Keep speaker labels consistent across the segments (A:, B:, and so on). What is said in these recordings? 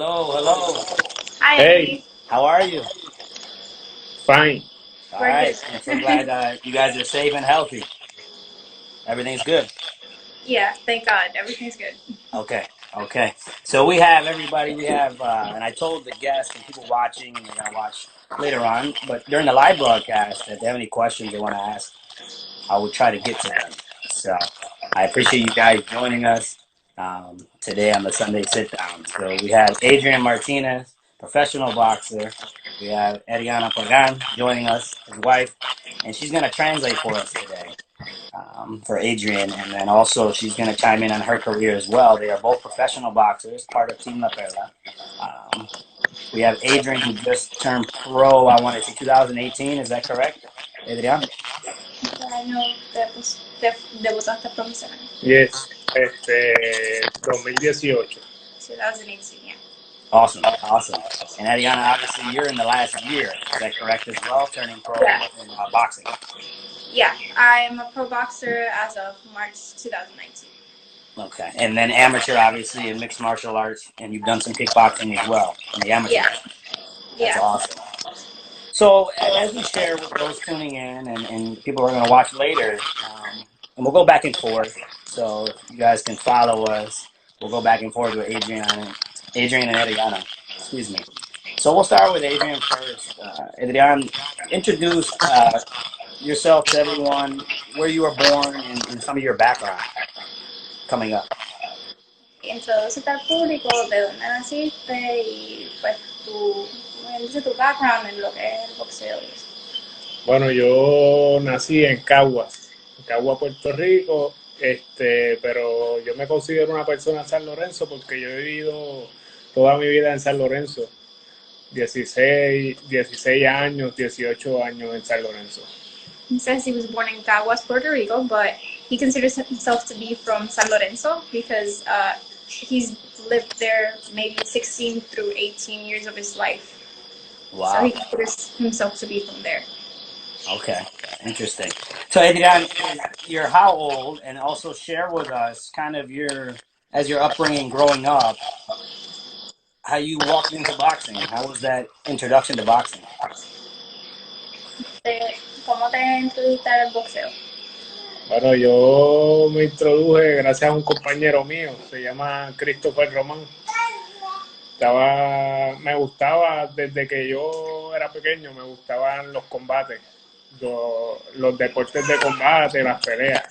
A: Hello, hello.
B: Hi,
C: Hey,
B: Andy.
A: How are you?
C: fine.
A: All
B: We're
A: right.
B: good.
A: I'm so glad you guys are safe and healthy. Everything's good.
B: Yeah, thank God. Everything's good.
A: Okay. Okay. So we have everybody. We have, and I told the guests and people watching, and they're gonna watch later on. But during the live broadcast, if they have any questions they want to ask, I will try to get to them. So I appreciate you guys joining us today on the Sunday sit down. So we have Adrian Martinez, professional boxer. We have Ariana Pagan joining us, his wife, and she's going to translate for us today for Adrian. And then also she's going to chime in on her career as well. They are both professional boxers, part of Team La Perla. Um, we have Adrian who just turned pro, I want to say 2018. Is that correct, Adrian?
B: Año debutaste profesional.
C: Yes, 2018.
B: 2018, yeah.
A: Awesome, awesome. And Ariana, obviously, you're in the last year. Is that correct as well? Turning pro
B: Yeah.
A: in boxing.
B: Yeah, I'm a pro boxer as of March 2019.
A: Okay. And then amateur, obviously, in mixed martial arts, and you've done some kickboxing as well in the amateur
B: Yeah,
A: range. That's
B: yeah.
A: awesome. So, as we share with those tuning in and people who are going to watch later, and we'll go back and forth. So, if you guys can follow us, we'll go back and forth with Adrian and Ariana. Excuse me. So, we'll start with Adrian first. Adrian, introduce yourself to everyone, where you were born, and some of your background coming up.
B: Introducirte al público de dónde naciste y pues tu background en lo que es el boxeo y eso.
C: Bueno, yo nací en Caguas, Puerto Rico, pero yo me considero una persona en San Lorenzo porque yo he vivido toda mi vida en San Lorenzo, 16 años, 18 años en San Lorenzo.
B: He says he was born in Caguas, Puerto Rico, but he considers himself to be from San Lorenzo because he's lived there maybe 16 through 18 years of his life.
A: Wow.
B: So he considers himself to be from there.
A: Okay. Interesting. So, Adrian, you're how old? And also share with us kind of as your upbringing growing up, how you walked into boxing. How was that introduction to boxing?
B: ¿Cómo te introduciste al boxeo?
C: Bueno, yo me introduje gracias a un compañero mío, se llama Christopher Román. Me gustaba desde que yo era pequeño, me gustaban los combates, los deportes de combate, las peleas,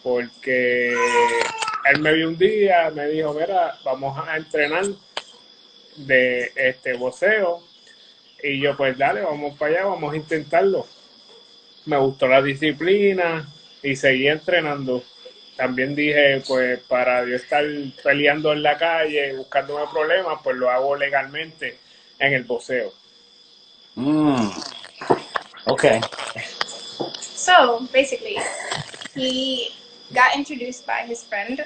C: porque él me vio un día, me dijo, mira, vamos a entrenar de boxeo, y yo pues dale, vamos para allá, vamos a intentarlo. Me gustó la disciplina y seguí entrenando. También dije, pues para yo estar peleando en la calle, buscándome problemas, pues lo hago legalmente en el boxeo.
A: Okay.
B: So basically, he got introduced by his friend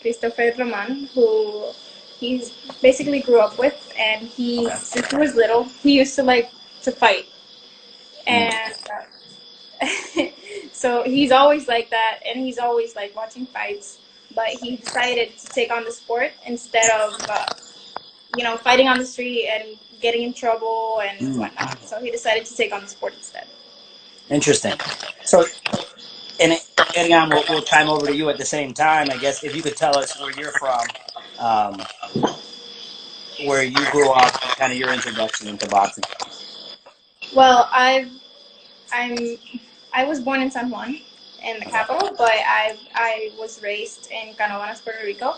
B: Christopher Roman, who he's basically grew up with, and since he was little, he used to like to fight, and so he's always like that, and he's always like watching fights. But he decided to take on the sport instead of fighting on the street and getting in trouble and whatnot. So he decided to take on the sport instead.
A: Interesting. So, and Adrian, we'll chime over to you at the same time. I guess if you could tell us where you're from, where you grew up, and kind of your introduction into boxing.
B: Well, I was born in San Juan, in the capital, but I was raised in Canovanas, Puerto Rico.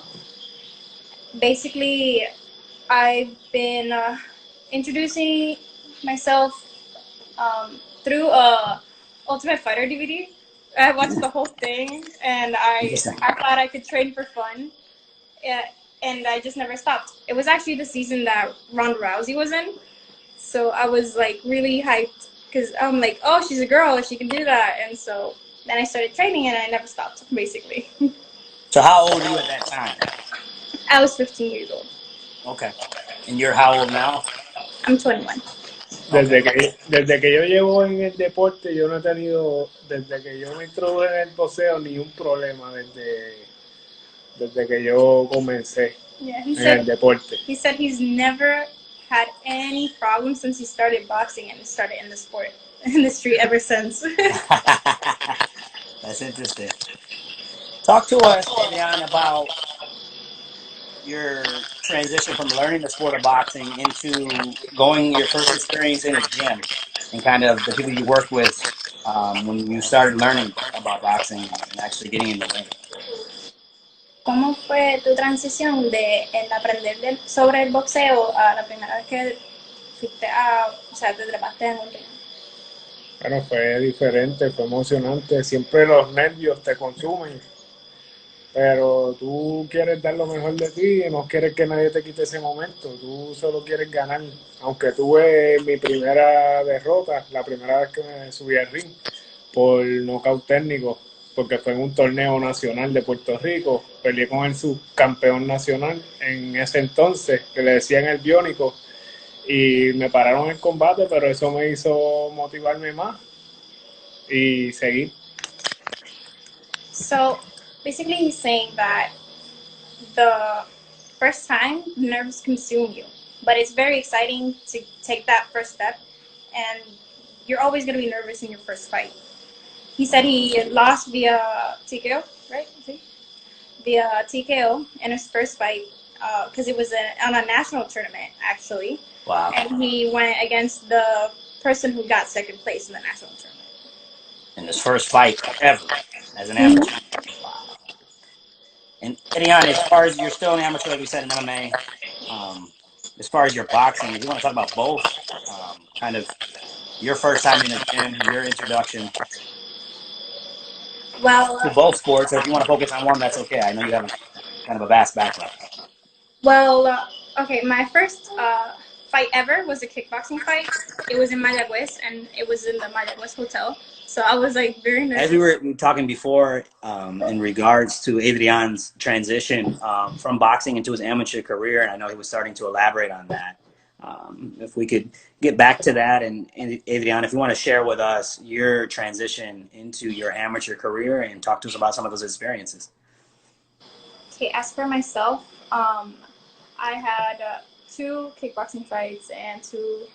B: Basically, I've been introducing myself through Ultimate Fighter DVD. I watched the whole thing, and I thought I could train for fun, and I just never stopped. It was actually the season that Ronda Rousey was in, so I was like really hyped because I'm like, oh, she's a girl, she can do that, and so then I started training, and I never stopped, basically.
A: So how old were you at that time?
B: I was 15 years old.
A: Okay. And you're how old now?
B: I'm 21.
C: Desde que yo llevo en el deporte, yo no he tenido, desde que yo me introduje en el boxeo, ni un problema desde que yo comencé.
B: Yeah,
C: en el deporte.
B: he said he's never had any problems since he started boxing and started in the sport industry ever since.
A: That's interesting. Talk to us, Adrian, about your transition from learning the sport of boxing into going your first experience in a gym and kind of the people you worked with when you started learning about boxing and actually getting in the ring.
B: ¿Cómo fue tu transición de el aprender sobre el boxeo a la primera vez que fuiste o sea, te trepaste en un ring?
C: Bueno, fue diferente, fue emocionante. Siempre los nervios te consumen, pero tú quieres dar lo mejor de ti y no quieres que nadie te quite ese momento. Tú solo quieres ganar. Aunque tuve mi primera derrota, la primera vez que me subí al ring, por nocaut técnico, porque fue en un torneo nacional de Puerto Rico. Peleé con el subcampeón nacional en ese entonces, que le decían el biónico, y me pararon el combate, pero eso me hizo motivarme más y seguir.
B: So basically he's saying that the first time nerves consume you, but it's very exciting to take that first step, and you're always going to be nervous in your first fight. He said he lost via TKO, right? Via TKO in his first fight because it was on a national tournament, actually.
A: Wow.
B: And he went against the person who got second place in the national tournament.
A: In his first fight ever as an amateur. Wow. And Ariana, as far as you're still an amateur, like we said, in MMA, as far as your boxing, if you want to talk about both, kind of your first time in the gym, your introduction
B: Well,
A: to both sports, or if you want to focus on one, that's okay. I know you have kind of a vast background.
B: well, okay, my first fight ever was a kickboxing fight. It was in Mayagüez, and it was in the Mayagüez hotel. So I was like very nervous.
A: As we were talking before, in regards to Adrian's transition from boxing into his amateur career, and I know he was starting to elaborate on that. If we could get back to that, and Adrian, if you want to share with us your transition into your amateur career and talk to us about some of those experiences.
B: Okay, as for myself, I had 2 kickboxing fights and 2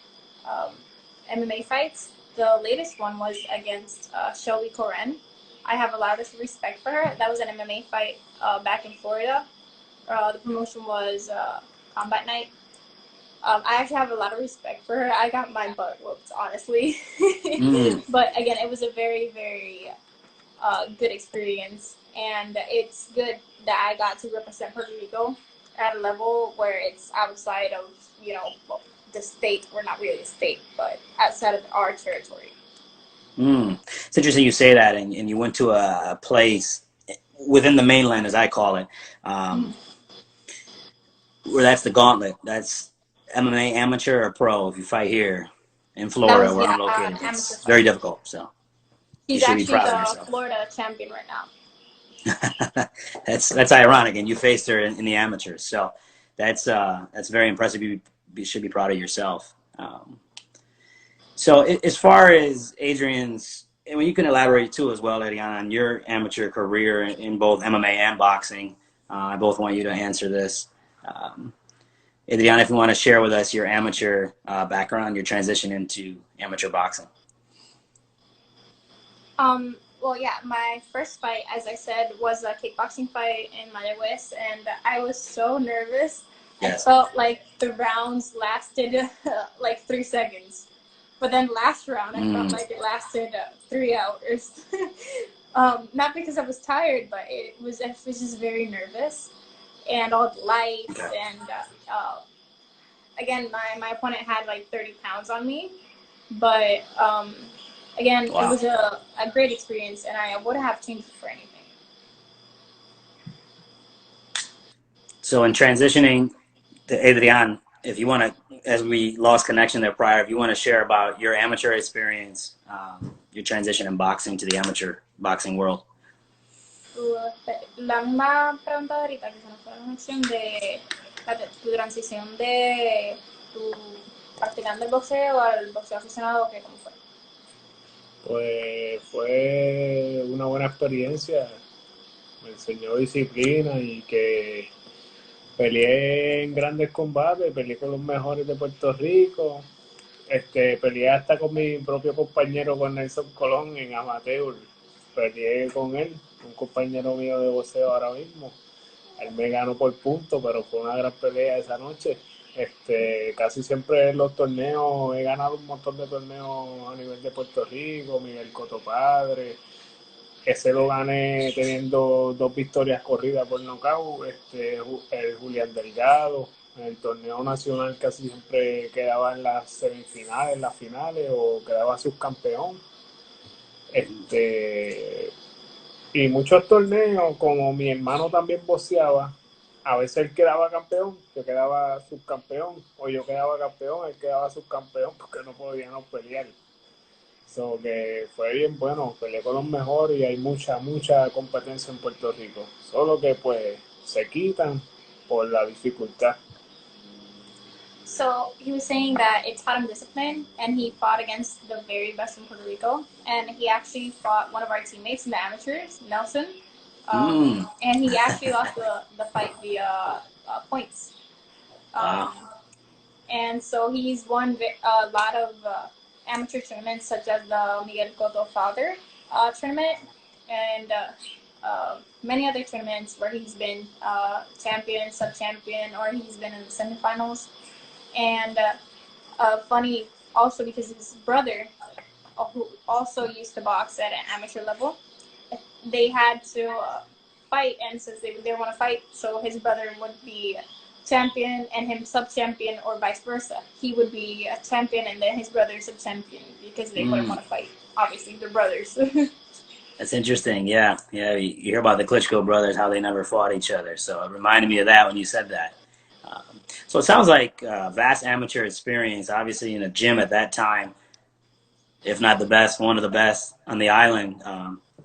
B: MMA fights. The latest one was against Shelby Coren. I have a lot of respect for her. That was an MMA fight back in Florida. The promotion was Combat Night. I actually have a lot of respect for her. I got my butt whooped, honestly. But again, it was a very, very good experience. And it's good that I got to represent Puerto Rico at a level where it's outside of, the state, or not really a state, but outside of our territory.
A: It's interesting you say that, and you went to a place within the mainland, as I call it, where that's the gauntlet. That's MMA amateur or pro. If you fight here in Florida, where I'm located, it's very difficult. So
B: he's actually the Florida champion right now.
A: That's ironic, and you faced her in the amateurs. So that's very impressive. You should be proud of yourself. So as far as Adrian's, and you can elaborate too as well, Ariana, on your amateur career in both MMA and boxing. I both want you to answer this. Adrian, if you want to share with us your amateur background, your transition into amateur boxing.
B: Well, yeah, my first fight, as I said, was a kickboxing fight in Mayagüez, and I was so nervous. Yes. I felt like the rounds lasted like 3 seconds. But then last round, I felt like it lasted 3 hours. Not because I was tired, but I was just very nervous. And all the lights, and again, my opponent had like 30 pounds on me. But again, It was a great experience, and I wouldn't have changed it for anything.
A: So in transitioning to Adrian, if you want to, as we lost connection there prior, if you want to share about your amateur experience, your transition in boxing to the amateur boxing world.
B: La misma pregunta de ahorita, que se nos fue la conexión de tu transición de tu practicando el boxeo al boxeo aficionado, ¿cómo fue?
C: Pues fue una buena experiencia. Me enseñó disciplina y que Peleé en grandes combates, peleé con los mejores de Puerto Rico. Peleé hasta con mi propio compañero, con Nelson Colón, en amateur. Peleé con él, un compañero mío de boxeo ahora mismo. Él me ganó por punto, pero fue una gran pelea esa noche. Casi siempre en los torneos he ganado un montón de torneos a nivel de Puerto Rico, Miguel Cotopadre. Ese lo gané teniendo 2 victorias corridas por nocaut. El Julián Delgado. En el torneo nacional casi siempre quedaba en las semifinales, en las finales, o quedaba subcampeón. Y muchos torneos, como mi hermano también boxeaba, a veces él quedaba campeón, yo quedaba subcampeón, o yo quedaba campeón, él quedaba subcampeón porque no podíamos pelear. So que fue bien bueno, peleé con los mejores y hay mucha competencia en Puerto Rico. Solo que pues se quitan por la dificultad.
B: So he was saying that it taught him discipline, and he fought against the very best in Puerto Rico. And he actually fought one of our teammates in the amateurs, Nelson, and he actually lost the fight via points.
A: Wow.
B: And so he's won a lot of amateur tournaments, such as the Miguel Cotto Father tournament, and many other tournaments where he's been champion, sub-champion, or he's been in the semifinals. And funny also because his brother, who also used to box at an amateur level, they had to fight, and since they didn't want to fight, so his brother would be champion and him sub-champion, or vice versa. He would be a champion and then his brother sub-champion because they wouldn't want to fight. Obviously, they're brothers.
A: That's interesting. Yeah. You hear about the Klitschko brothers, how they never fought each other. So it reminded me of that when you said that. So it sounds like vast amateur experience, obviously in a gym at that time, if not the best, one of the best on the island.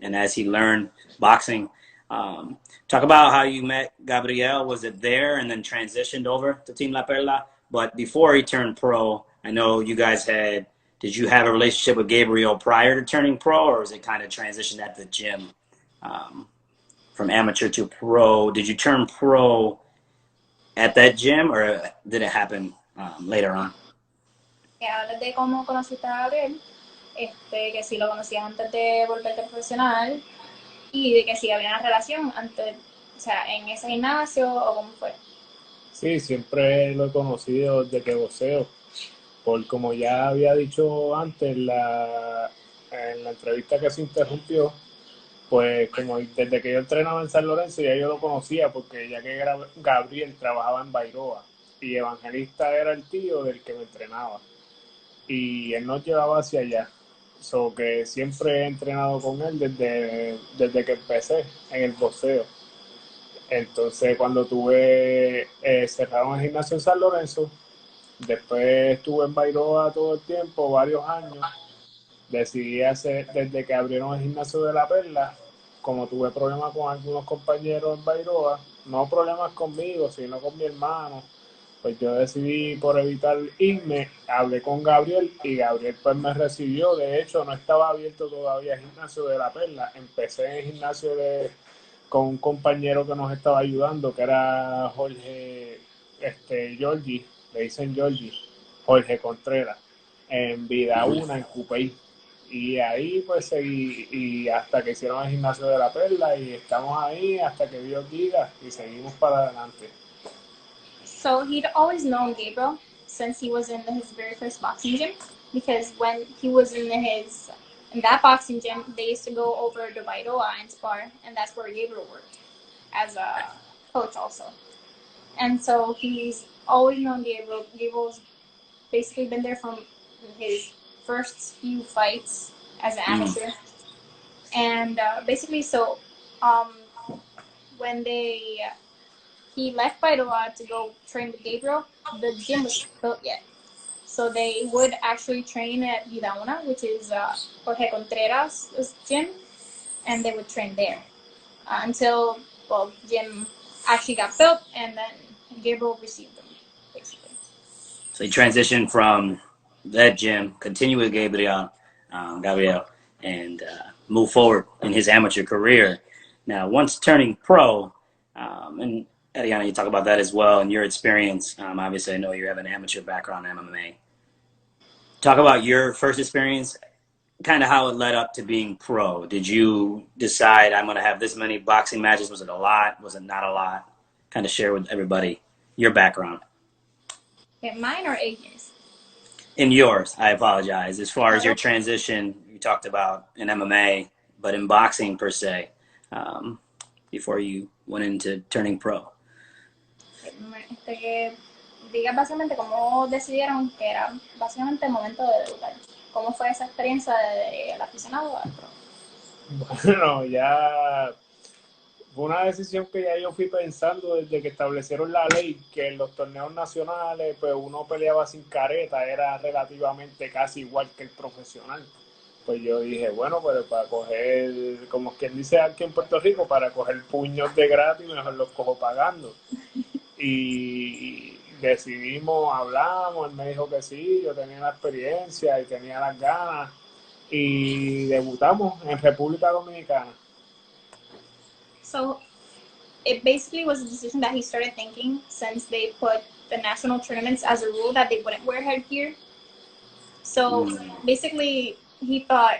A: And as he learned boxing, talk about how you met Gabriel. Was it there and then transitioned over to Team La Perla? But before he turned pro, I know you guys did you have a relationship with Gabriel prior to turning pro, or was it kind of transitioned at the gym from amateur to pro? Did you turn pro at that gym, or did it happen later on?
B: Hablas de cómo conociste a Gabriel, que si lo conocías antes de volverte profesional y de que si había una relación antes, o sea, en ese gimnasio o cómo fue.
C: Sí, siempre lo he conocido desde que boxeo. Por como ya había dicho antes en la entrevista que se interrumpió, pues como desde que yo entrenaba en San Lorenzo ya yo lo conocía, porque ya que Gabriel trabajaba en Bairoa y Evangelista era el tío del que me entrenaba y él nos llevaba hacia allá. So que siempre he entrenado con él desde que empecé en el boxeo. Entonces cuando cerraron el gimnasio en San Lorenzo, después estuve en Bairoa todo el tiempo, varios años. Decidí desde que abrieron el gimnasio de La Perla, como tuve problemas con algunos compañeros en Bairoa, no problemas conmigo, sino con mi hermano, pues yo decidí, por evitar irme, hablé con Gabriel y Gabriel pues me recibió. De hecho, no estaba abierto todavía el gimnasio de La Perla. Empecé en el gimnasio con un compañero que nos estaba ayudando, que era Jorge, Georgie, le dicen Georgie, Jorge Contreras, en Vida Una, en Cupey. Y ahí pues seguí, y hasta que hicieron el gimnasio de La Perla, y estamos ahí hasta que Dios diga, y seguimos para adelante.
B: So he'd always known Gabriel since he was in his very first boxing gym, because when he was in that boxing gym, they used to go over to Bairoa and spar, and that's where Gabriel worked as a coach also. And so he's always known Gabriel. Gabriel's basically been there from his first few fights as an amateur. And basically, so when he left Bairoa to go train with Gabriel, the gym was built yet. So they would actually train at Vida Una, which is Jorge Contreras' gym, and they would train there until, well, gym actually got built, and then Gabriel received them, basically.
A: So he transitioned from that gym, continue with Gabriel, and move forward in his amateur career. Now, once turning pro, and Ariana, you talk about that as well and your experience. Obviously, I know you have an amateur background in MMA. Talk about your first experience, kind of how it led up to being pro. Did you decide I'm going to have this many boxing matches? Was it a lot? Was it not a lot? Kind of share with everybody your background.
B: Okay, mine or Adrian's?
A: In yours, I apologize. As far as your
B: Oh,
A: transition, you talked about in MMA, but in boxing per se, um, before you went into turning pro.
B: que diga básicamente cómo decidieron que era básicamente el momento de debutar. ¿Cómo fue esa experiencia del aficionado al pro?
C: Bueno, ya fue una decisión que ya yo fui pensando desde que establecieron la ley, que en los torneos nacionales pues uno peleaba sin careta, era relativamente casi igual que el profesional. Pues yo dije, bueno, pero para coger, como quien dice aquí en Puerto Rico, para coger puños de gratis, mejor los cojo pagando. Y decidimos, hablamos, él me dijo que sí, yo tenía la experiencia y tenía las ganas y debutamos en República Dominicana.
B: So it basically was a decision that he started thinking since they put the national tournaments as a rule that they wouldn't wear headgear. So basically he thought,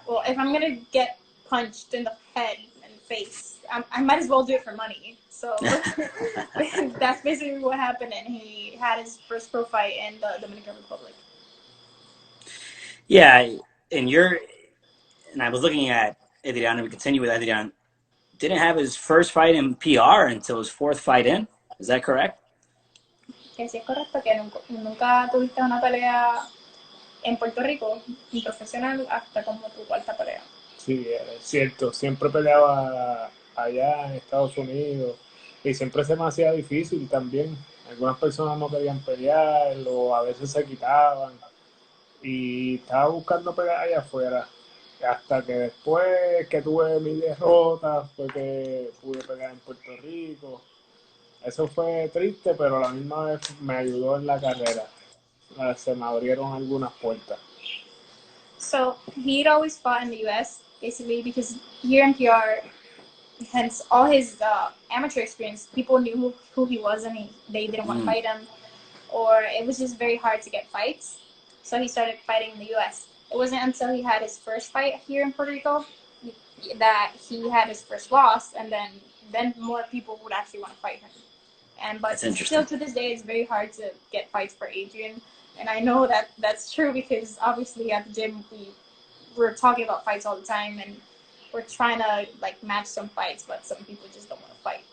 B: well, if I'm going to get punched in the head and face, I might as well do it for money. So that's basically what happened, and he had his first pro fight in the Dominican Republic.
A: Yeah, and I was looking at Adrian, and we continue with Adrian. Didn't have his first fight in PR until his fourth fight in. Is that correct?
B: Que sí es correcto que nunca tuviste una pelea en Puerto Rico, ni profesional, hasta como tu cuarta pelea.
C: Sí, es cierto. Siempre peleaba allá en Estados Unidos y siempre se me hacía difícil también. Algunas personas no querían pelear o a veces se quitaban y estaba buscando pelear allá afuera. Hasta que después que tuve mi derrota fue que pude pelear en Puerto Rico. Eso fue triste, pero a la misma vez me ayudó en la carrera. Se me abrieron algunas puertas.
B: So he'd always fought in the U.S. basically because here in PR, hence all his amateur experience, people knew who he was and they didn't want to fight him, or it was just very hard to get fights. So he started fighting in the U.S. It wasn't until he had his first fight here in Puerto Rico that he had his first loss, and then more people would actually want to fight him. But still to this day, it's very hard to get fights for Adrian. And I know that that's true because obviously at the gym we're talking about fights all the time, and we're trying to like match some fights, but some people just don't want to fight.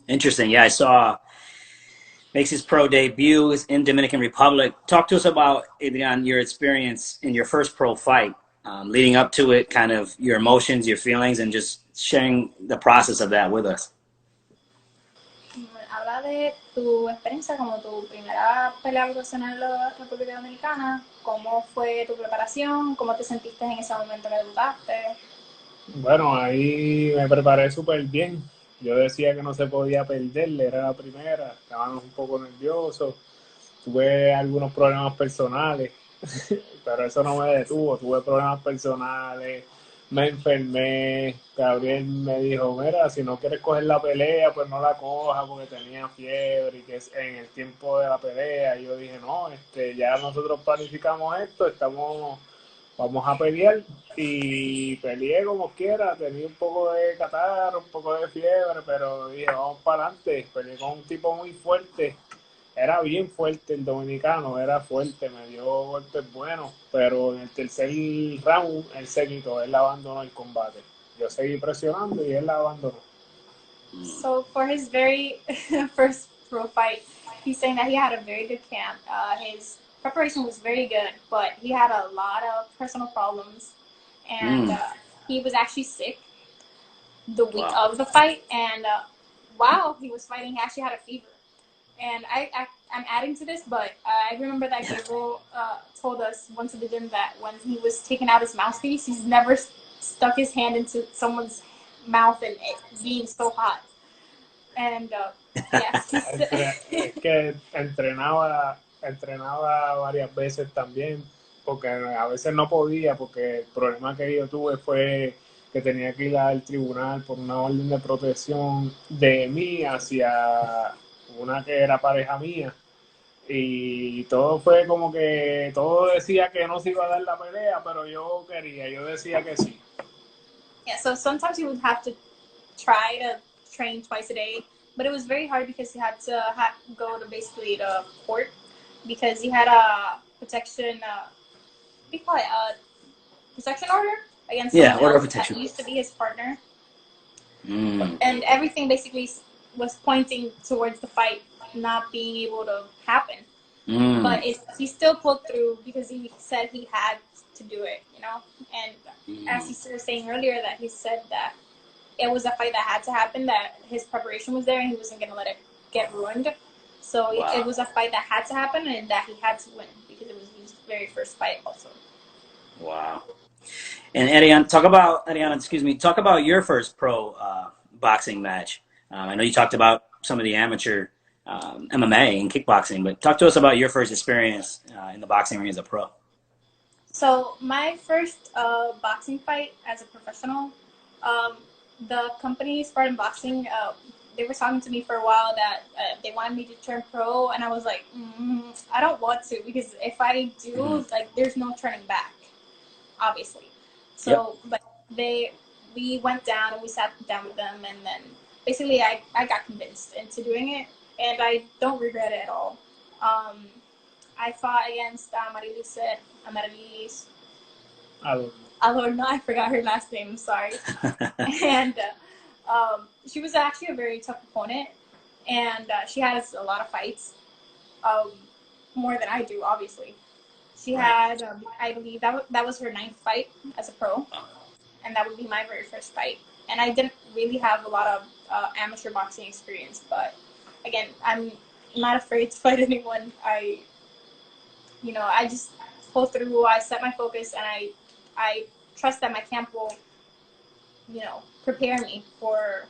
A: Interesting. Yeah, I saw makes his pro debut in Dominican Republic. Talk to us about, Adrian, your experience in your first pro fight, leading up to it, kind of your emotions, your feelings, and just sharing the process of that with us.
B: Habla de tu experiencia como tu primera pelea profesional en la República Dominicana, cómo fue tu preparación, cómo te sentiste en ese momento que debutaste.
C: Bueno, ahí me preparé súper bien. Yo decía que no se podía perder, era la primera, estábamos un poco nerviosos, tuve algunos problemas personales, pero eso no me detuvo, tuve problemas personales, me enfermé, Gabriel me dijo, mira, si no quieres coger la pelea, pues no la cojas porque tenía fiebre y que es en el tiempo de la pelea, y yo dije, no, ya nosotros planificamos esto, vamos a pelear, y peleé como quiera, tenía un poco de catarro, un poco de fiebre, pero dije, vamos para adelante, peleé con un tipo muy fuerte, era bien fuerte el dominicano, era fuerte, me dio golpes buenos, pero en el tercer round él se quitó, él abandonó el combate. Yo seguí presionando y él la abandonó.
B: So for his very first pro fight, he's saying that he had a very good camp. His preparation was very good, but he had a lot of personal problems, and he was actually sick the week of the fight, and while he was fighting, he actually had a fever. And I'm adding to this, but I remember that Gabriel told us once at the gym that when he was taking out his mouthpiece, he's never stuck his hand into someone's mouth and it being so hot. And yes.
C: Es que entrenaba varias veces también, porque a veces no podía, porque el problema que yo tuve fue que tenía que ir al tribunal por una orden de protección de mí hacia una que era pareja mía. Y todo fue como que todo decía que no se iba a dar la pelea, pero yo decía que sí.
B: Yeah, so sometimes he would have to try to train twice a day, but it was very hard because he had to go to basically to court because he had a protection, what do you call it, protection order against someone
A: order of
B: else that
A: protection.
B: used to be his partner.
A: Mm.
B: And everything basically was pointing towards the fight not being able to happen. But he still pulled through because he said he had to do it, you know? And as he was saying earlier, that he said that it was a fight that had to happen, that his preparation was there and he wasn't going to let it get ruined. So it was a fight that had to happen and that he had to win because it was his very first fight also.
A: Wow. And Ariana, talk about your first pro boxing match. I know you talked about some of the amateur MMA and kickboxing, but talk to us about your first experience in the boxing ring as a pro.
B: So my first boxing fight as a professional, the company Spartan Boxing, they were talking to me for a while that they wanted me to turn pro, and I was like, I don't want to because if I do, like, there's no turning back, obviously. So, but we went down and we sat down with them, and then basically I got convinced into doing it, and I don't regret it at all. I fought against Marilis. Alorno, I forgot her last name, I'm sorry. And she was actually a very tough opponent, and she has a lot of fights, more than I do, obviously. She had, I believe, that was her 9th fight as a pro, and that would be my very first fight. And I didn't really have a lot of amateur boxing experience, but again, I'm not afraid to fight anyone. I just pull through. I set my focus, and I trust that my camp will, prepare me for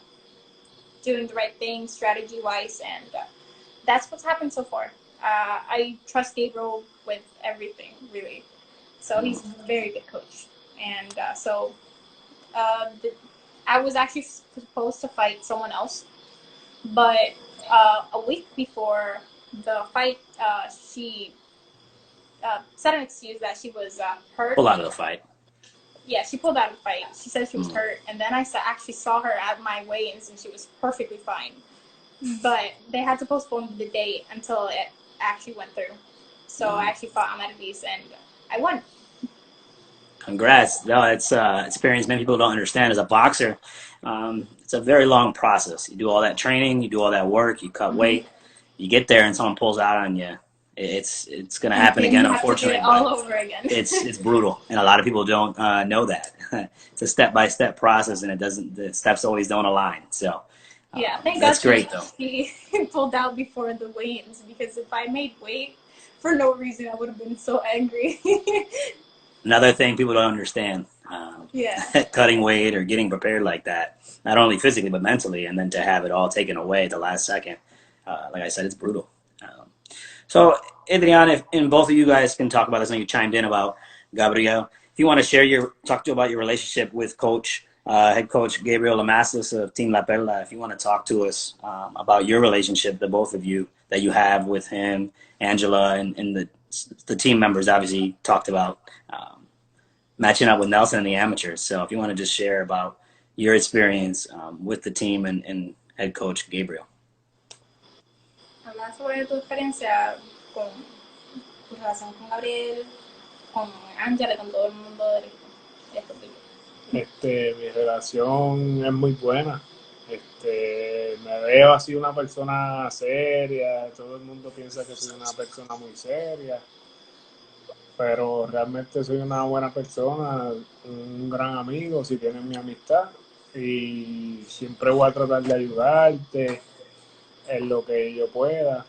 B: doing the right thing strategy-wise, and that's what's happened so far. I trust Gabriel with everything, really. So he's a very good coach. And I was actually supposed to fight someone else, but a week before the fight, she said an excuse that she was hurt.
A: Pull out of the fight.
B: Yeah, she pulled out of the fight. She said she was hurt, and then I actually saw her at my weigh-ins, and she was perfectly fine. But they had to postpone the date until it actually went through. So I actually fought Martinez, and I won.
A: Congrats. No, it's experience many people don't understand. As a boxer, it's a very long process. You do all that training, you do all that work, you cut weight, you get there, and someone pulls out on you. It's going to happen again, unfortunately.
B: You have to do it all over again.
A: It's brutal, and a lot of people don't know that. It's a step-by-step process, and the steps always don't align. So
B: yeah, thank
A: that's
B: God
A: great, though.
B: He pulled out before the weigh-ins, because if I made weight for no reason, I would have been so angry.
A: Another thing people don't understand, cutting weight or getting prepared like that, not only physically but mentally, and then to have it all taken away at the last second, like I said, it's brutal. So, Adrian, and both of you guys can talk about this, and you chimed in about Gabriel. If you want to talk about your relationship with head coach Gabriel Lamasas of Team La Perla, if you want to talk to us about your relationship, the both of you, that you have with him, Angela, and the team members obviously talked about matching up with Nelson and the amateurs. So if you want to just share about your experience with the team and head coach Gabriel.
B: Habla sobre tu experiencia con tu relación con Gabriel, con Angela, con todo el mundo del equipo.
C: Mi relación es muy buena. Me veo así una persona seria, todo el mundo piensa que soy una persona muy seria, pero realmente soy una buena persona, un gran amigo, si tienes mi amistad, y siempre voy a tratar de ayudarte en lo que yo pueda.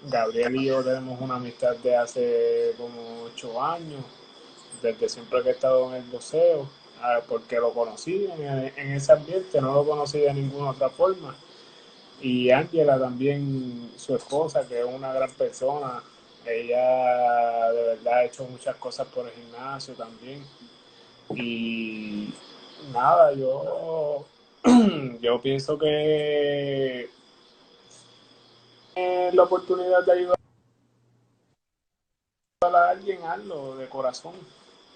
C: Gabriel y yo tenemos una amistad de hace como 8 años, desde siempre que he estado en el boxeo, porque lo conocí en ese ambiente, no lo conocí de ninguna otra forma. Y Angela también, su esposa, que es una gran persona, ella de verdad ha hecho muchas cosas por el gimnasio también. Y nada, yo pienso que la oportunidad de ayudar a alguien, hazlo de corazón.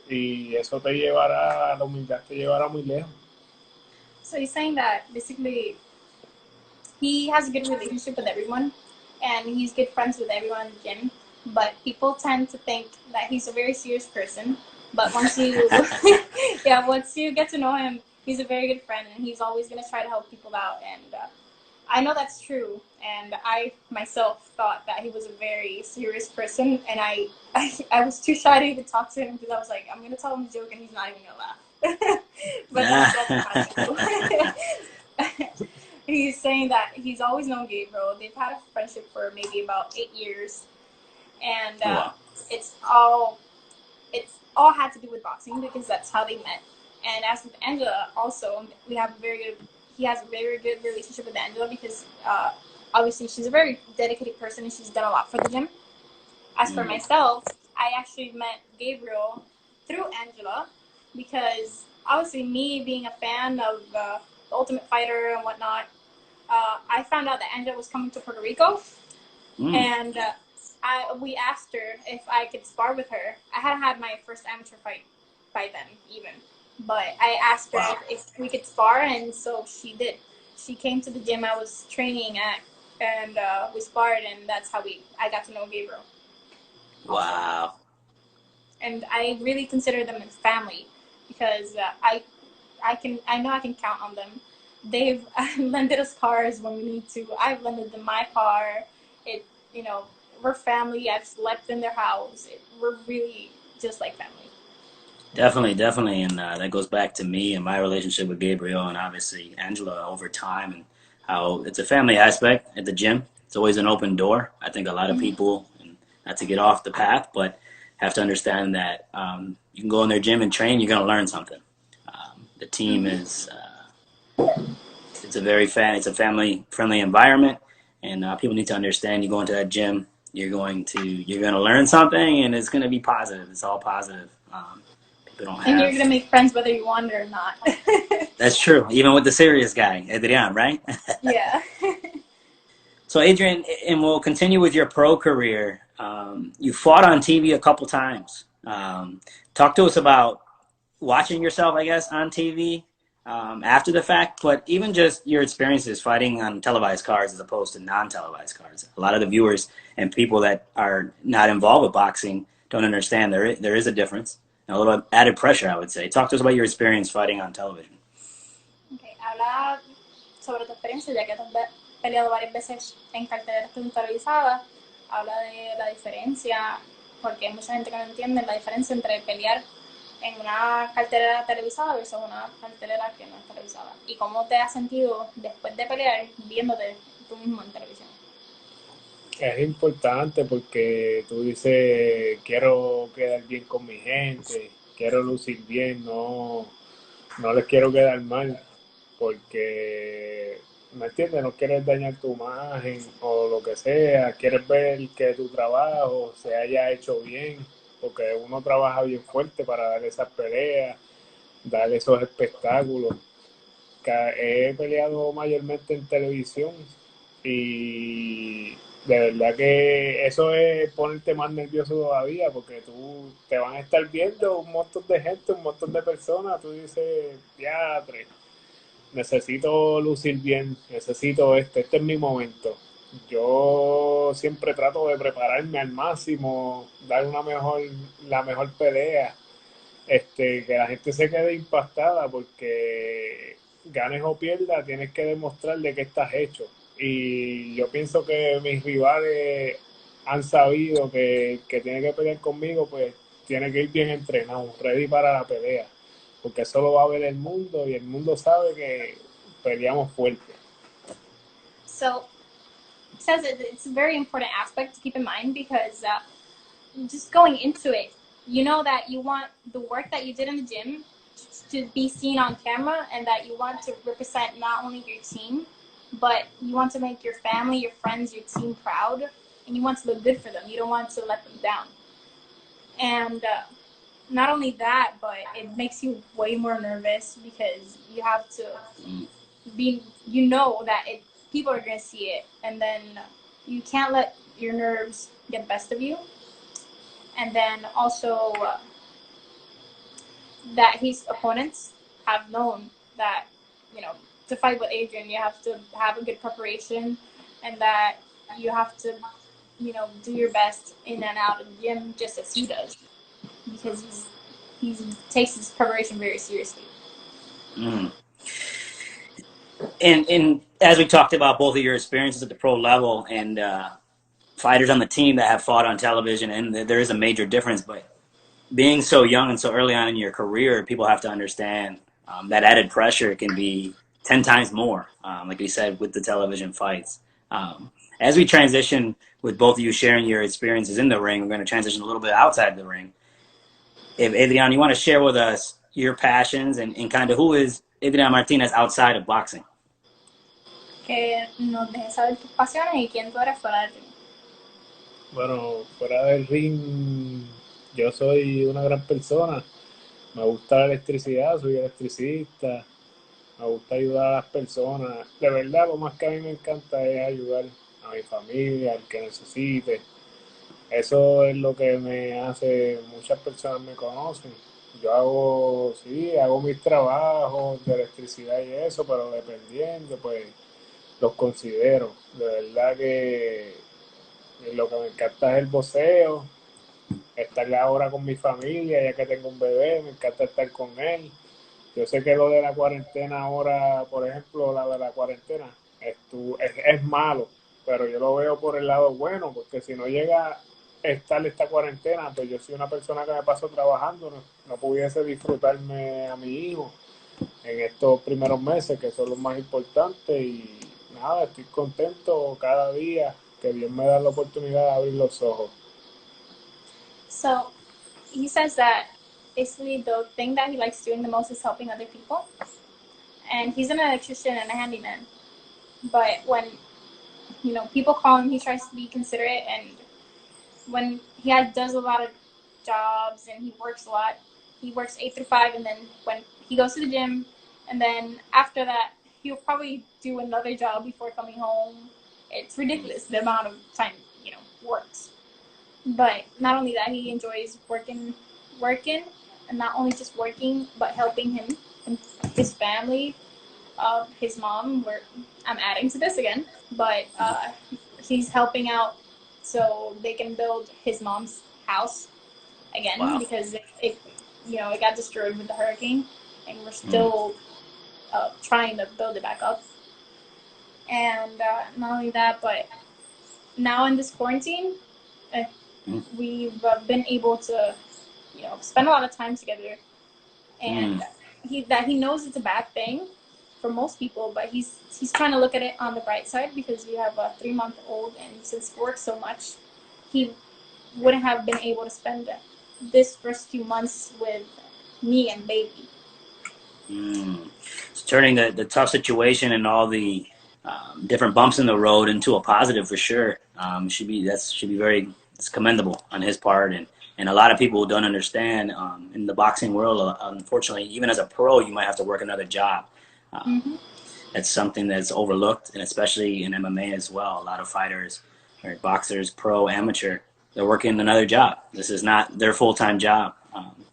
C: Y eso te llevará, la humildad te llevará muy lejos.
B: So he's saying that basically he has a good relationship with everyone and he's good friends with everyone in the gym, but people tend to think that he's a very serious person. But once you once you get to know him, he's a very good friend and he's always going to try to help people out. And I know that's true, and I myself thought that he was a very serious person, and I was too shy to even talk to him because I was like, I'm going to tell him a joke and he's not even going to laugh. But that's cool. He's saying that he's always known Gabriel. They've had a friendship for maybe about 8 years, and
A: Wow.
B: it's all had to do with boxing because that's how they met. And as with Angela, also we have he has a very good relationship with Angela because obviously she's a very dedicated person and she's done a lot for the gym. As for myself, I actually met Gabriel through Angela because obviously me being a fan of the Ultimate Fighter and whatnot, I found out that Angela was coming to Puerto Rico, and we asked her if I could spar with her. I hadn't had my first amateur fight by then even, but I asked her if we could spar, and so she did. She came to the gym I was training at, and we sparred, and that's how I got to know Gabriel.
A: Wow.
B: And I really consider them as family because I know I can count on them. They've lended us cars when we need to. I've lended them my car. We're family. I've slept in their house. We're really just like family.
A: Definitely, and that goes back to me and my relationship with Gabriel and obviously Angela over time, and how it's a family aspect at the gym. It's always an open door. I think a lot of people, and not to get off the path, but have to understand that you can go in their gym and train. You're going to learn something. The team is it's a family friendly environment, and people need to understand. You go into that gym, you're going to learn something, and it's going to be positive. It's all positive. People don't have.
B: And you're gonna make friends whether you want it or not.
A: That's true. Even with the serious guy, Adrian, right?
B: Yeah.
A: So, Adrian, and we'll continue with your pro career. You fought on TV a couple times. Talk to us about watching yourself, I guess, on TV after the fact, but even just your experiences fighting on televised cards as opposed to non-televised cards. A lot of the viewers and people that are not involved with boxing don't understand there is a difference. And a little added pressure, I would say. Talk to us about your experience fighting on television.
B: Okay, habla sobre tu experiencia, ya que has peleado varias veces en carteleras televisadas. Habla de la diferencia, porque hay mucha gente que no entiende la diferencia entre pelear en una cartelera televisada versus una cartelera que no es televisada. ¿Y cómo te has sentido después de pelear viéndote tú mismo en televisión?
C: Es importante porque tú dices, quiero quedar bien con mi gente, quiero lucir bien, no les quiero quedar mal, porque, ¿me entiendes? No quieres dañar tu imagen o lo que sea, quieres ver que tu trabajo se haya hecho bien, porque uno trabaja bien fuerte para dar esas peleas, dar esos espectáculos. He peleado mayormente en televisión y de verdad que eso es ponerte más nervioso todavía porque tú te van a estar viendo un montón de gente, un montón de personas, tú dices, teatre, necesito lucir bien, necesito este es mi momento. Yo siempre trato de prepararme al máximo, dar la mejor pelea, que la gente se quede impactada porque ganes o pierdas, tienes que demostrar de qué estás hecho. Y yo pienso que mis rivales han sabido que tiene que pelear conmigo, pues tiene que ir bien entrenado, ready para la pelea, porque eso lo va a ver el mundo y el mundo sabe que peleamos fuerte.
B: So, it says it's a very important aspect to keep in mind because just going into it, you know that you want the work that you did in the gym to be seen on camera and that you want to represent not only your team, but you want to make your family, your friends, your team proud, and you want to look good for them. You don't want to let them down. And not only that, but it makes you way more nervous because you have to be, you know that people are going to see it, and then you can't let your nerves get the best of you. And then also that his opponents have known that, you know, to fight with Adrian, you have to have a good preparation, and that you have to, you know, do your best in and out of the gym just as he does, because he takes his preparation very seriously.
A: Mm. And as we talked about both of your experiences at the pro level and fighters on the team that have fought on television, and there is a major difference, but being so young and so early on in your career, people have to understand that added pressure can be 10 times more, like we said, with the television fights. As we transition with both of you sharing your experiences in the ring, we're going to transition a little bit outside the ring. If Adrian, you want to share with us your passions and kind of who is Adrian Martinez outside of boxing?
B: Que nos dejes saber tus pasiones y quién tú eres fuera del ring.
C: Bueno, fuera del ring, yo soy una gran persona. Me gusta la electricidad, soy electricista. Me gusta ayudar a las personas. De verdad, lo más que a mí me encanta es ayudar a mi familia, al que necesite. Eso es lo que me hace, muchas personas me conocen. Yo hago, sí, hago mis trabajos de electricidad y eso, pero dependiendo, pues los considero. De verdad que lo que me encanta es el boxeo, estar ahora con mi familia, ya que tengo un bebé, me encanta estar con él. Yo sé que lo de la cuarentena ahora, por ejemplo, la de la cuarentena, es malo, pero yo lo veo por el lado bueno, porque si no llega a estar esta cuarentena, pues yo soy una persona que me paso trabajando, no pudiese disfrutarme a mi hijo en estos primeros meses, que son los más importantes, y nada, estoy contento cada día que Dios me da la oportunidad de abrir los ojos.
B: So he says that basically the thing that he likes doing the most is helping other people. And he's an electrician and a handyman. But when, you know, people call him, he tries to be considerate. And when he does a lot of jobs and he works a lot, he works 8 through 5. And then when he goes to the gym, and then after that, he'll probably do another job before coming home. It's ridiculous the amount of time, you know, works. But not only that, he enjoys working, and not only just working, but helping him and his family, his mom. I'm adding to this again, but he's helping out so they can build his mom's house again. Wow. Because it got destroyed with the hurricane, and we're still trying to build it back up. And not only that, but now in this quarantine, we've been able to, you know, spend a lot of time together. And he knows it's a bad thing for most people, but he's trying to look at it on the bright side, because we have a 3-month-old, and since he works so much, he wouldn't have been able to spend this first few months with me and baby.
A: It's turning the tough situation and all the different bumps in the road into a positive for sure. Should be very, it's commendable on his part, and a lot of people don't understand in the boxing world. Unfortunately, even as a pro, you might have to work another job. That's something that's overlooked, and especially in MMA as well. A lot of fighters, or boxers, pro, amateur, they're working another job. This is not their full-time job.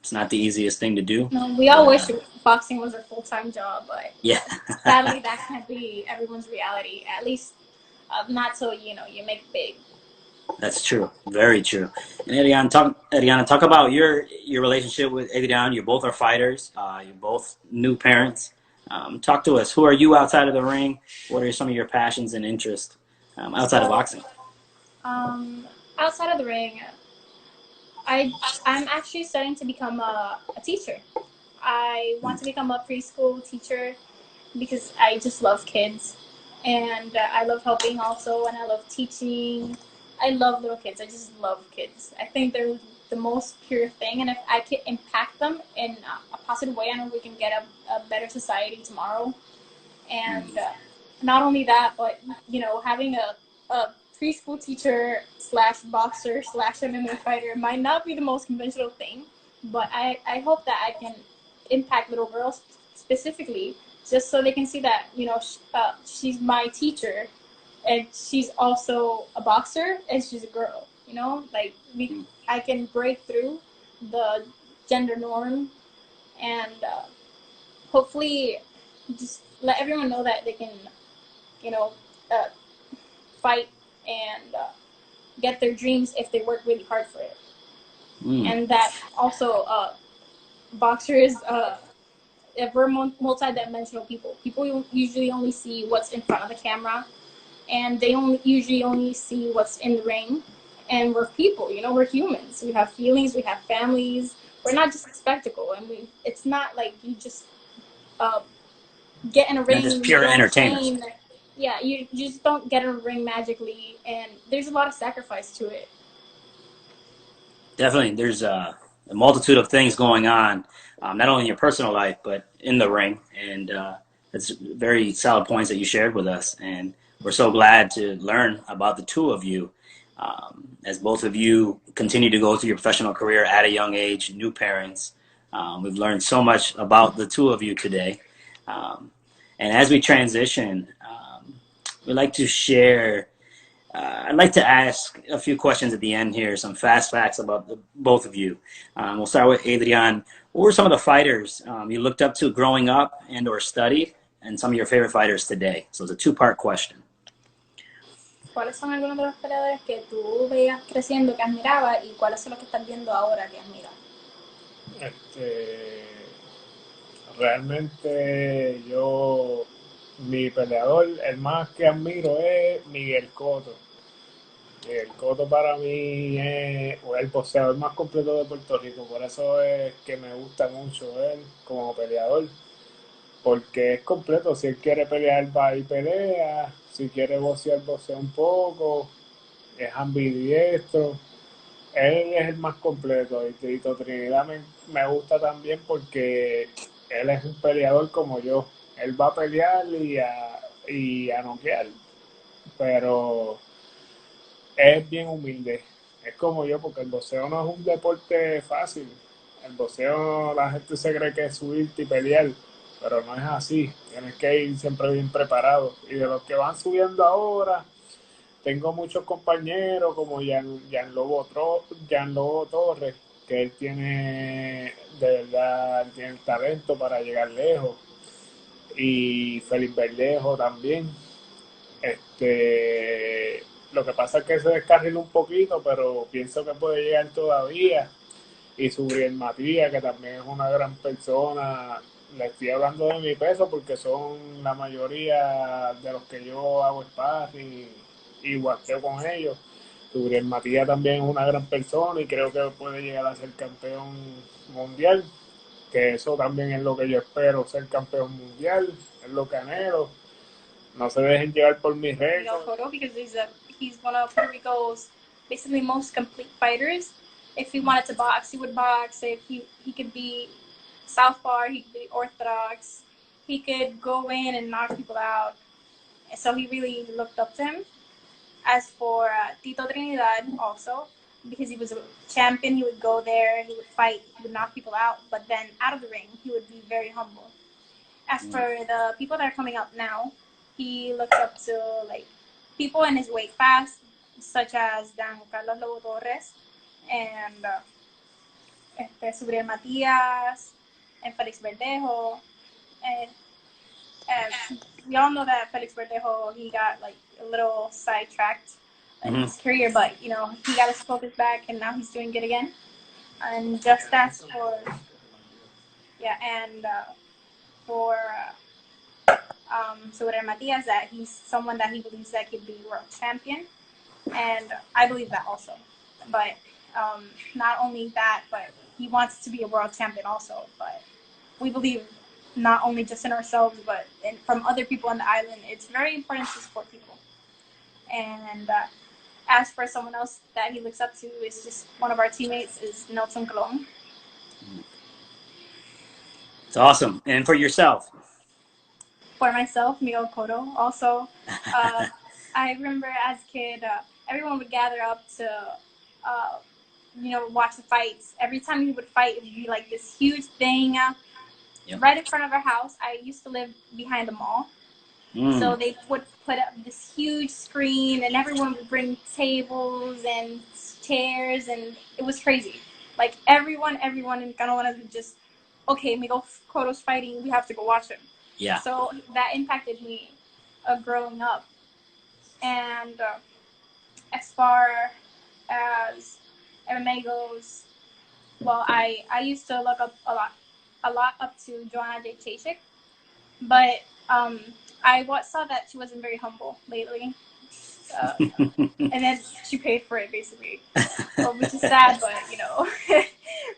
A: It's not the easiest thing to do.
B: No, we all wish boxing was a full-time job, but
A: yeah,
B: sadly that can't be everyone's reality. At least not till you make big.
A: That's true. Very true. And Ariana, talk about your relationship with Adrian. You both are fighters. You're both new parents. Talk to us. Who are you outside of the ring? What are some of your passions and interests outside of boxing?
B: Outside of the ring, I'm actually starting to become a teacher. I want to become a preschool teacher because I just love kids, and I love helping also, and I love teaching. I love little kids. I just love kids. I think they're the most pure thing, and if I can impact them in a positive way, I know we can get a better society tomorrow. And not only that, but having a preschool teacher /boxer /MMA fighter might not be the most conventional thing, but I hope that I can impact little girls specifically, just so they can see that, you know, she's my teacher, and she's also a boxer, and she's a girl. You know, like I can break through the gender norm, and hopefully just let everyone know that they can, you know, uh, fight and get their dreams if they work really hard for it. And that also boxers we're multi-dimensional people. People usually only see what's in front of the camera, and they usually only see what's in the ring. And we're people, you know, we're humans. We have feelings, we have families. We're not just a spectacle, and it's not like you just get in a ring.
A: Just pure entertainers.
B: Yeah, you just don't get in a ring magically, and there's a lot of sacrifice to it.
A: Definitely, there's a multitude of things going on, not only in your personal life, but in the ring. And it's very solid points that you shared with us. And we're so glad to learn about the two of you. As both of you continue to go through your professional career at a young age, new parents, we've learned so much about the two of you today. And as we transition, we'd like to share I'd like to ask a few questions at the end here, some fast facts about both of you. We'll start with Adrian. What were some of the fighters you looked up to growing up and or studied, and some of your favorite fighters today? So it's a two-part question.
B: ¿Cuáles son algunos de los peleadores que tú veías creciendo que admirabas y cuáles son los que estás viendo ahora que admiras?
C: Realmente mi peleador, el más que admiro es Miguel Cotto. Miguel Cotto para mí es el boxeador más completo de Puerto Rico, por eso es que me gusta mucho él como peleador, porque es completo. Si él quiere pelear, va y pelea; si quiere boxear, boxea un poco; es ambidiestro. Él es el más completo. Y Tito Trinidad me gusta también porque él es un peleador como yo. Él va a pelear y a noquear, pero es bien humilde. Es como yo, porque el boxeo no es un deporte fácil. El boxeo, la gente se cree que es subirte y pelear, pero no es así. Tienes que ir siempre bien preparado. Y de los que van subiendo ahora, tengo muchos compañeros como Jan Lobo Torres, que él tiene, de verdad, tiene el talento para llegar lejos. Y Félix Verdejo también. Lo que pasa es que se descarrila un poquito, pero pienso que puede llegar todavía. Y Subriel Matías, que también es una gran persona. Le estoy hablando de mi peso porque son la mayoría de los que yo hago sparring y guanteo con ellos. Subriel Matías también es una gran persona y creo que puede llegar a ser campeón mundial, que eso también es lo que yo espero, ser campeón mundial, es lo que anhelo. No se dejen llevar por mis récords.
B: Because he's one of Puerto Rico's basically most complete fighters. If he wanted to box, he would box. If he could be southpaw, he could be orthodox. He could go in and knock people out. So he really looked up to him. As for Tito Trinidad also, because he was a champion, he would go there, he would fight, he would knock people out, but then out of the ring, he would be very humble. As for the people that are coming up now, he looks up to like people in his weight class, such as Dan Carlos Lobo Torres and Subriel Matias and Felix Verdejo. And we all know that Felix Verdejo, he got like a little sidetracked in his career, but you know, he got his focus back and now he's doing good again. And just as for for Subriel Matias, that he's someone that he believes that could be world champion, and I believe that also. But not only that, but he wants to be a world champion also. But we believe not only just in ourselves, but from other people on the island. It's very important to support people. And as for someone else that he looks up to, is just one of our teammates, is Nelson Colon.
A: It's awesome. And for yourself?
B: For myself, Miguel Cotto. Also, I remember as a kid, everyone would gather up to watch the fights. Every time he would fight, it would be like this huge thing right in front of our house. I used to live behind a mall. So they would put up this huge screen, and everyone would bring tables and chairs, and it was crazy. Like everyone in Canóvanas would just, okay, Miguel Cotto's fighting, we have to go watch him.
A: Yeah.
B: So that impacted me growing up. And as far as MMA goes, well, I used to look up a lot up to Joanna Jędrzejczyk, but I saw that she wasn't very humble lately, and then she paid for it basically, which is sad, but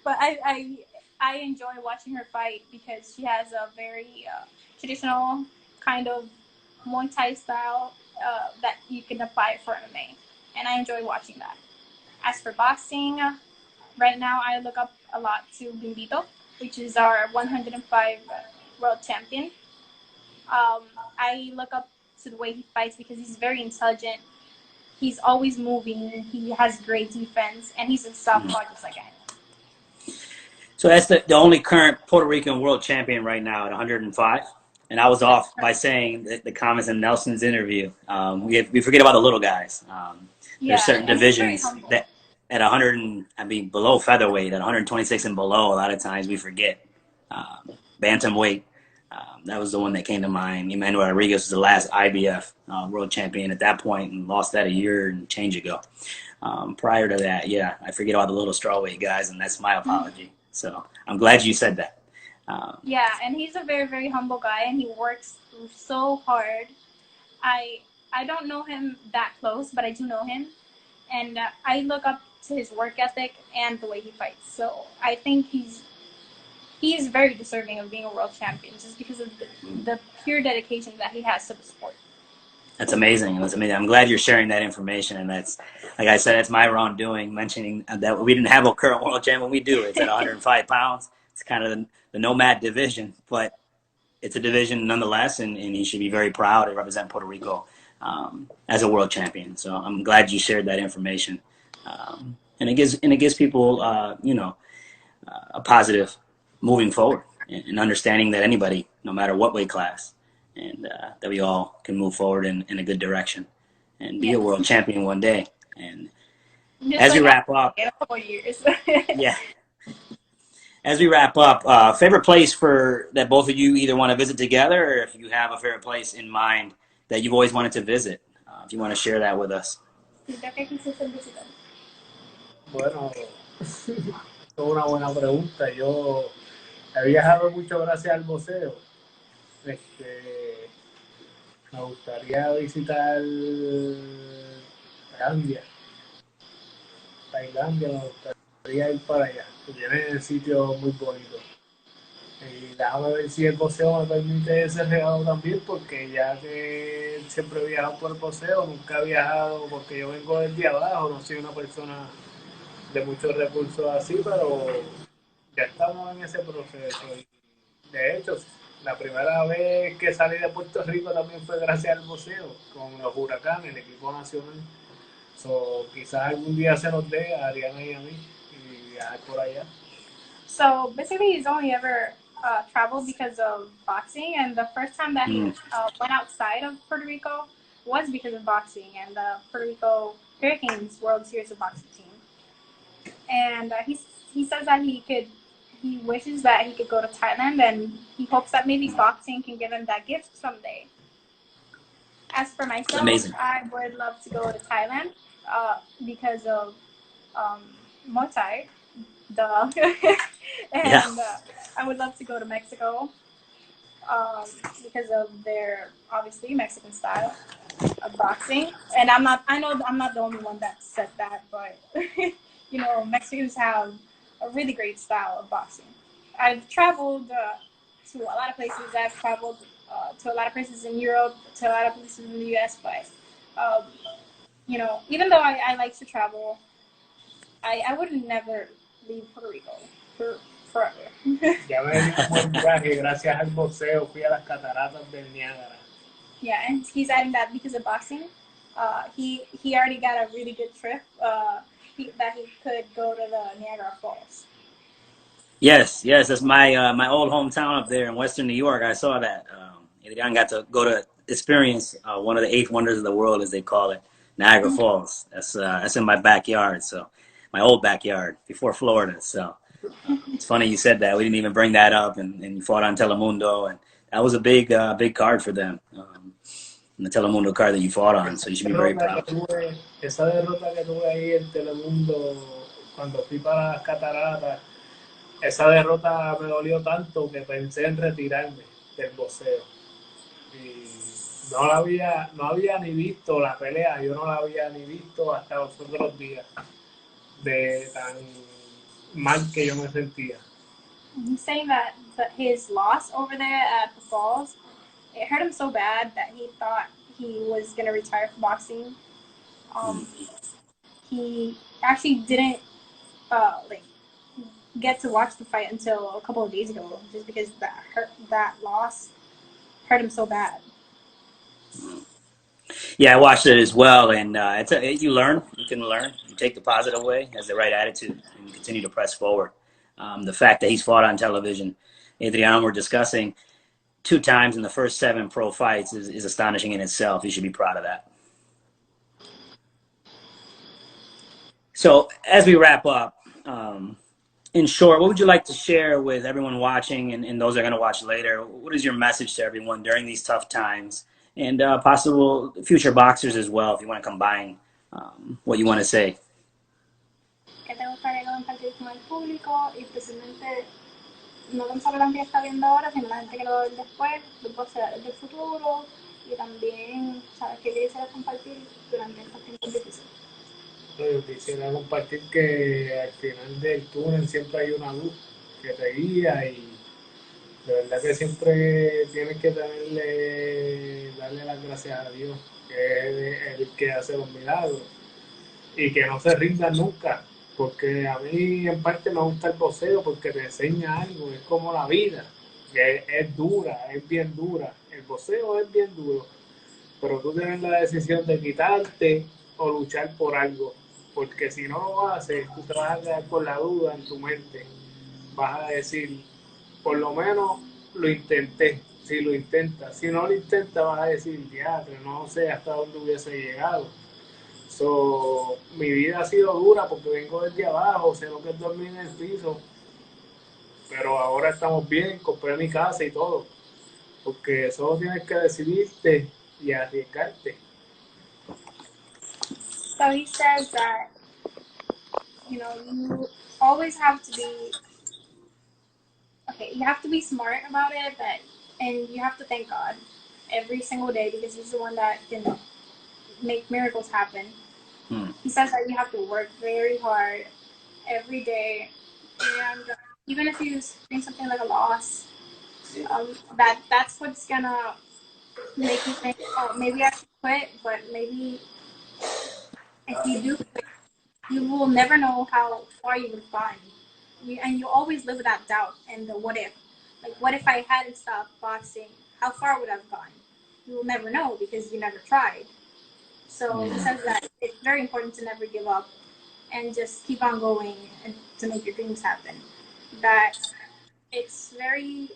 B: but I enjoy watching her fight because she has a very traditional kind of Muay Thai style that you can apply for MMA, and I enjoy watching that. As for boxing, right now I look up a lot to Bimbito, which is our 105 world champion. I look up to the way he fights because he's very intelligent. He's always moving. He has great defense, and he's a southpaw just like I am.
A: So that's the only current Puerto Rican world champion right now at 105. And I was off by saying the comments in Nelson's interview. We forget about the little guys. There's certain divisions that at 100, below featherweight, at 126 and below, a lot of times we forget. Bantamweight, that was the one that came to mind. Emmanuel Rodriguez was the last IBF world champion at that point and lost that a year and change ago. Prior to that, I forget about the little strawweight guys, and that's my apology. So I'm glad you said that.
B: And he's a very, very humble guy, and he works so hard. I don't know him that close, but I do know him, and I look up to his work ethic and the way he fights. So I think he's very deserving of being a world champion just because of the pure dedication that he has to the sport.
A: That's amazing. That's amazing. I'm glad you're sharing that information, and that's, like I said, it's my wrongdoing mentioning that we didn't have a current world champion. We do. It's at 105 pounds. It's kind of the nomad division, but it's a division nonetheless, and he should be very proud to represent Puerto Rico as a world champion. So I'm glad you shared that information, and it gives people a positive moving forward and understanding that anybody, no matter what weight class, and that we all can move forward in a good direction and be a world champion one day. And as we wrap up,
B: in a couple of years.
A: As we wrap up, favorite place that both of you either want to visit together, or if you have a favorite place in mind that you've always wanted to visit, if you want to share that with us.
C: Bueno, es una buena pregunta. Yo he viajado mucho gracias al boxeo. Me gustaría visitar Tailandia, me gustaría ir para allá, que tiene sitios muy bonitos. Y déjame ver si el boxeo me permite ese regalo también, porque ya que siempre he viajado por el boxeo, nunca he viajado porque yo vengo del día abajo, no soy una persona de muchos recursos así, pero ya estamos en ese proceso. Y de hecho, la primera vez que salí de Puerto Rico también fue gracias al boxeo, con los Huracanes, el equipo nacional. So, quizás algún día se nos dé a Ariana y a mí y viajar por allá.
B: So basically, he's only ever traveled because of boxing, and the first time that he went outside of Puerto Rico was because of boxing and the Puerto Rico Hurricanes World Series of Boxing team. And he says that he wishes that he could go to Thailand, and he hopes that maybe boxing can give him that gift someday. As for myself, I would love to go to Thailand because of Muay Thai. Duh. And I would love to go to Mexico because of their, obviously, Mexican style of boxing. And I know I'm not the only one that said that, but Mexicans have a really great style of boxing. I've traveled to a lot of places. I've traveled to a lot of places in Europe, to a lot of places in the US, but even though I like to travel, I would never leave Puerto Rico forever.
C: Ya me di un buen viaje gracias al boxeo, fui a las cataratas del Niágara.
B: Yeah, and he's adding that because of boxing. He already got a really good trip that he could go to the Niagara Falls.
A: Yes, yes, that's my old hometown up there in Western New York. I saw that. Adrian got to go to experience one of the eighth wonders of the world, as they call it, Niagara Falls. That's in my backyard, so my old backyard before Florida. So it's funny you said that. We didn't even bring that up, and you fought on Telemundo, and that was a big card for them, the Telemundo card that you fought on. So you should be very proud.
C: Esa derrota que tuve ahí en Telemundo cuando fui para las cataratas, esa derrota me dolió tanto que pensé en retirarme del boxeo. Y no había ni visto la pelea, yo no la había ni visto hasta los otros días, de tan mal que yo me sentía.
B: He's saying that his loss over there at the Falls, it hurt him so bad that he thought he was going to retire from boxing. He actually didn't get to watch the fight until a couple of days ago, just because that loss hurt him so bad.
A: Yeah, I watched it as well, and you learn. You can learn. You take the positive away, has the right attitude, and you continue to press forward. The fact that he's fought on television, Adrian, we're discussing 2 times in the first 7 pro fights is astonishing in itself. You should be proud of that. So as we wrap up, in short, what would you like to share with everyone watching and those that are going to watch later? What is your message to everyone during these tough times? And possible future boxers as well, if you want to combine what you want to say.
B: ¿Qué te gustaría compartir con el público? Y especialmente, no tan solo la gente que está viendo ahora, sino la gente que lo va a ver después, los boxeadores del futuro, y también, ¿sabes qué quisiera compartir durante estos tiempos difíciles?
C: Yo quisiera compartir que al final del túnel siempre hay una luz que te guía y de verdad que siempre tienes que darle las gracias a Dios, que es el que hace los milagros y que no se rindan nunca, porque a mí en parte me gusta el boxeo porque te enseña algo, es como la vida, que es dura, es bien dura, el boxeo es bien duro, pero tú tienes la decisión de quitarte o luchar por algo, porque si no lo haces, tú te vas a quedar con la duda en tu mente, vas a decir, por lo menos lo intenté. Si lo intentas, si no lo intentas, vas a decir, diatre, no sé hasta dónde hubiese llegado. Mi vida ha sido dura porque vengo desde abajo, sé lo que es dormir en el piso, pero ahora estamos bien, compré mi casa y todo, porque solo tienes que decidirte y arriesgarte.
B: So he says that, you always have to be, you have to be smart about it, and you have to thank God every single day because he's the one that can make miracles happen. He says that you have to work very hard every day, and even if you experience something like a loss, that's what's gonna make you think, oh, maybe I should quit, but maybe if you do quit, you will never know how far you would find. And you always live with that doubt and the what if. Like, what if I hadn't stopped boxing? How far would I have gone? You will never know because you never tried. So he says that it's very important to never give up and just keep on going and to make your dreams happen. That it's very,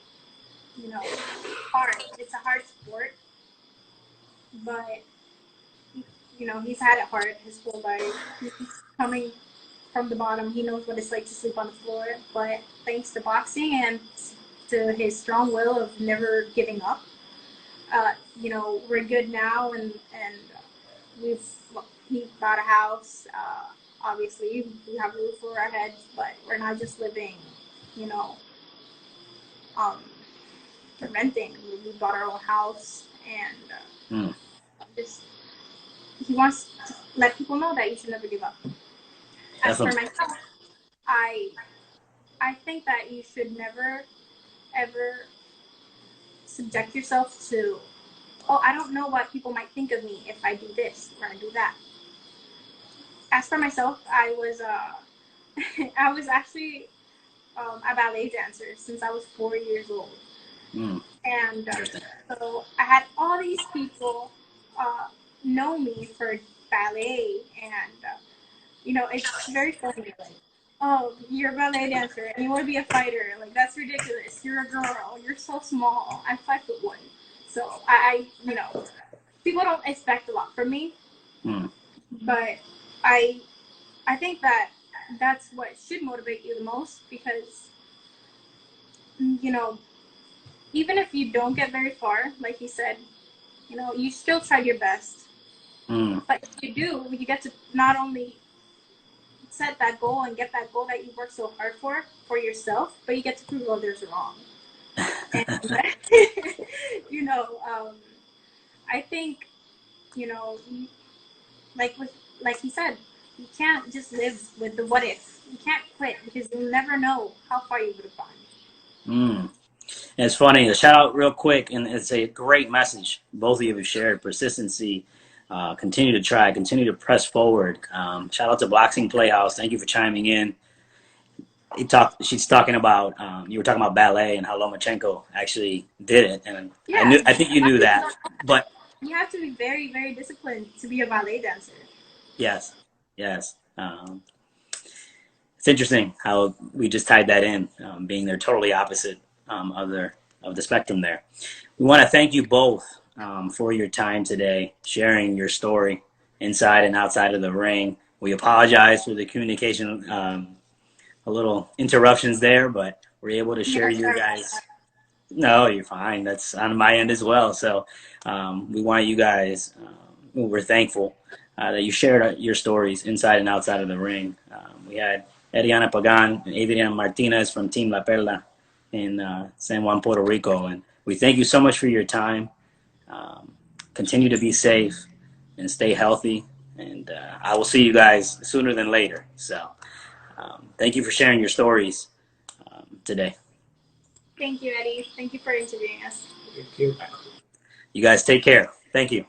B: hard. It's a hard sport, but he's had it hard his whole life. He's coming from the bottom. He knows what it's like to sleep on the floor, but thanks to boxing and to his strong will of never giving up, we're good now, and he bought a house. Obviously, we have a roof over our heads, but we're not just living, renting. We bought our own house, and he wants to let people know that you should never give up. As for myself, I think that you should never, ever subject yourself to, oh, I don't know what people might think of me if I do this or I do that. As for myself, I was I was actually a ballet dancer since I was 4 years old. And so I had all these people know me for ballet, and it's very funny. Like, oh, you're a ballet dancer and you want to be a fighter. Like, that's ridiculous. You're a girl. You're so small. I'm 5'1". So people don't expect a lot from me.
A: Hmm.
B: But I think that that's what should motivate you the most because, even if you don't get very far, like you said, you still tried your best.
A: Hmm.
B: But if you do, you get to not only set that goal and get that goal that you worked so hard for yourself, but you get to prove others wrong. And, I think, like he said, you can't just live with the what if. You can't quit because you'll never know how far you would have gone.
A: Hmm. And it's funny, a shout out real quick, and it's a great message both of you have shared. Persistency, continue to try, continue to press forward. Shout out to Boxing Playhouse. Thank you for chiming in. She's talking about, you were talking about ballet and how Lomachenko actually did it. And
B: Yeah,
A: I think you knew that. But
B: you have to be very, very disciplined to be a ballet dancer.
A: yes, yes. It's interesting how we just tied that in, being they're totally opposite of the spectrum there. We want to thank you both for your time today, sharing your story inside and outside of the ring. We apologize for the communication, a little interruptions there, but we're able to share
B: Yeah,
A: you
B: sorry.
A: guys. No, you're fine. That's on my end as well. So we want you guys, we're thankful that you shared your stories inside and outside of the ring. We had Ariana Pagan and Adrian Martinez from Team La Perla in San Juan, Puerto Rico. And we thank you so much for your time. Continue to be safe and stay healthy. And I will see you guys sooner than later. So thank you for sharing your stories today.
B: Thank you, Eddie. Thank you for interviewing us.
C: Thank you.
A: You guys take care. Thank you.